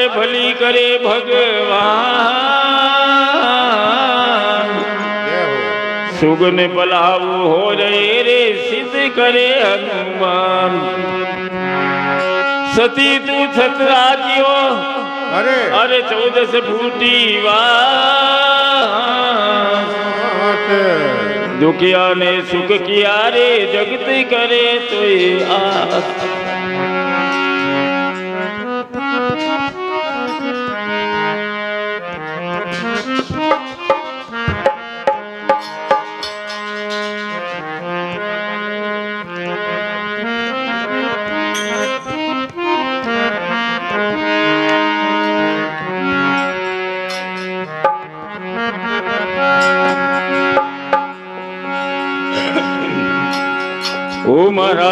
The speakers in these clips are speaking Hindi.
अरे भली करे भगवान सुगन बलाऊ हो रे रे सिद्ध करे हनुमान सती तू छतराजियो अरे 14 फूटी दुखिया ने सुख किया रे जगत करे तो आस ओ मारा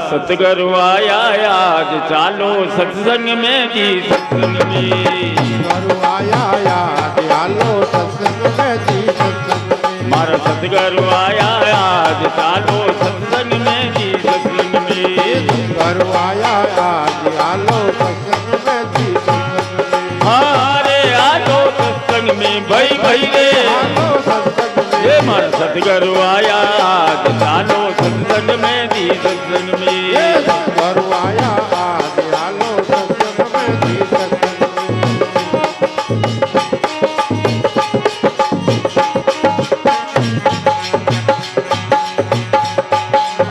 सतगुरु आया आज चालो सत्संग में जी सत्संग में सतगुरु आया आज चालो सत्संग में जी सत्संग में मारा सतगुरु आया आज चालो सत्संग में जी सत्संग में सतगुरु आया आज चालो सत्संग में जी सत्संग में अरे आलो सत्संग में भाई भाई रे आलो सत्संग में ये मारा सतगुरु आया आज चालो सत्संग में जी सत्संग में सतगुरु आया आज चालो सत्संग में जी सत्संग में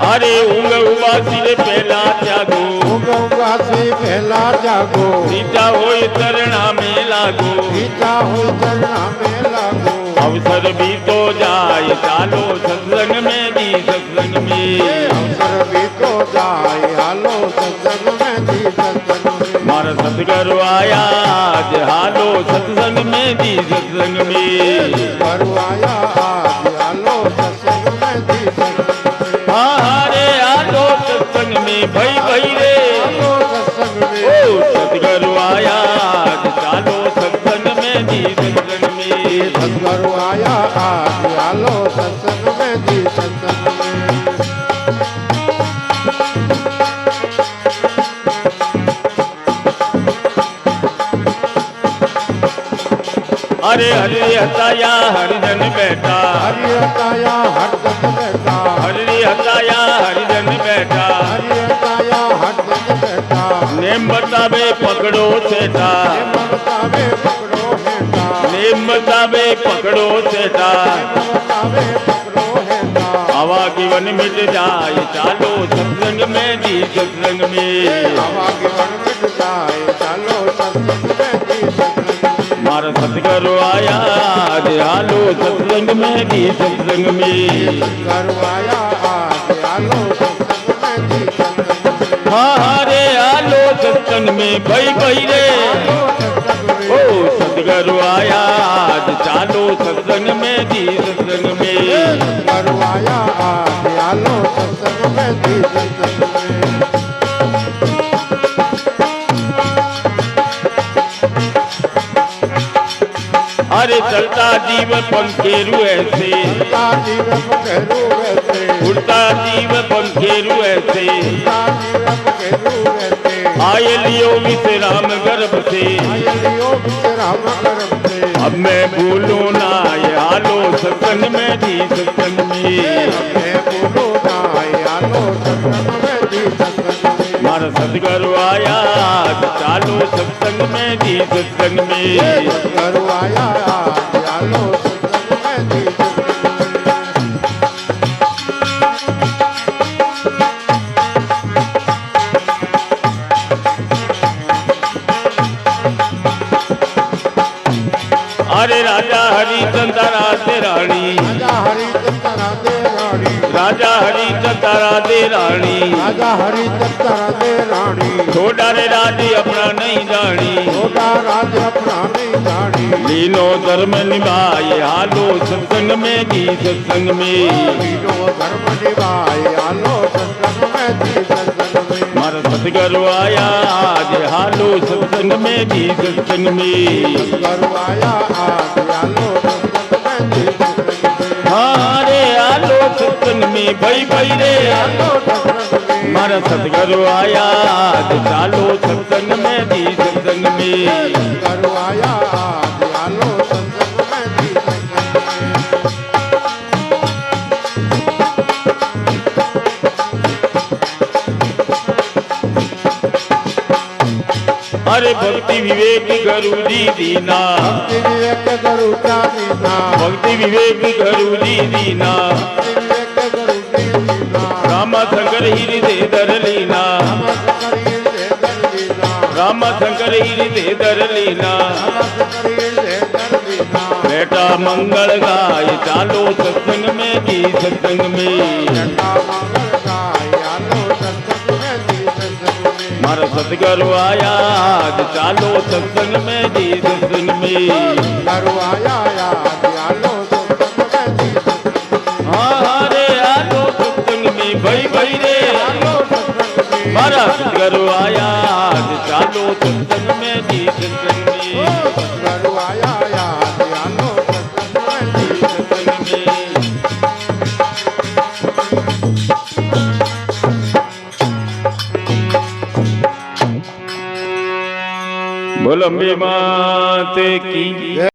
अरे ऊंग उबासी रे पहला जागो ऊंग उबासी पहला जागो सीता होय चरणा में लागो सीता होय चरणा में लागो अवसर भी तो जाए चालो सत्संग में जी सत्संग में अवसर भी तो जाए हालो सत्संग में जी सत्संग में मारा सतगुरु आया आज हालो सत्संग में जी सत्संग में सतगुरु आया आज हालो सत्संग में जी सत्संग में अरे हालो सत्संग में भाई भाई रे हालो सत्संग में ओ सतगुरु आया आज चालो सत्संग में जी सत्संग में सतगुरु आया आज हालो सत्संग में जी सत्संग में अरे हरि हताया हरिजन बैठा हरि हताया हरिजन बैठा हरि हताया हरिजन बैठा हरि हताया हरिजन बैठा नेम बतावे पकड़ो सेठा बतावे पकड़ो हेठा नेम बतावे पकड़ो सेठा बतावे पकड़ो हेठा हवा की वन मिट जाए चालो सत्संग में जी सत्संग में हवा के वन मिट जाए चालो सत्संग में जी सत्संग में मारा सतगुरु आया आज हालो सत्संग में जी सत्संग में सतगुरु आया आज हालो सत्संग में जी सत्संग में हरे हालो सत्संग में भाई भाई रे हालो सत्संग में ओ सतगुरु आया आज चालो सत्संग में जी सत्संग में सतगुरु आया आज हालो सत्संग में जी सत्संग में अरे चलता जीव पंखेरु ऐसे चलता जीव पंखेरु ऐसे उड़ता जीव पंखेरु ऐसे उड़ता जीव पंखेरु ऐसे आए लियो विश्राम गर्भ से आए लियो विश्राम गर्भ से अब मैं भूलूं ना ये हालो सत्संग में जी सत्संग में मैं बोलो ना हालो सत्संग में जी सत्संग में मारा सतगुरु आया आज चालो सत्संग में जी सत्संग में सतगुरु आया आज हालो सत्संग में जी सत्संग में अरे राजा हरिचंद्र राधे रानी राजा हरिचंद्र राधे रानी राजा हरिचंद्र राधे रानी राजा हरिचंद्र राधे रानी छोड़ा रे राजी अपना नहीं जानी छोटा राज अपना नहीं जानी लीनो धर्म निभाए हालो सत्संग में जी सत्संग में लीनो धर्म निभाए हालो सत्संग में जी सत्संग में मारा सतगुरु आया आज हालो सत्संग में जी सत्संग में सतगुरु आया आज हालो सत्संग में जी सत्संग में हारे हालो सत्संग में भाई भाई रे हालो सत्संग में मारा सतगुरु आया आज चालो सत्संग में जी सत्संग में में। सतगुरु आया आज आलो सत्संग में जी सत्संग में। अरे भक्ति विवेक गुरु जी दीना, भक्ति विवेक गुरु चा दीना, भक्ति विवेक गुरु जी दीना, भक्ति विवेक गुरु जी दीना। राम शंकर हृदय धर लीना, राम शंकर हृदय धर लीना। बेटा मंगल गाय चालो सत्संग में जी सत्संग में। मारा सतगुरु आया आज चालो सत्संग में जी सत्संग में। हाँ रे आलो सत्संग में भाई भाई रे। मारा सतगुरु आया आज चालो सत्संग में जी सत्संग में। सत्संग में बोलो अम्बे मात की।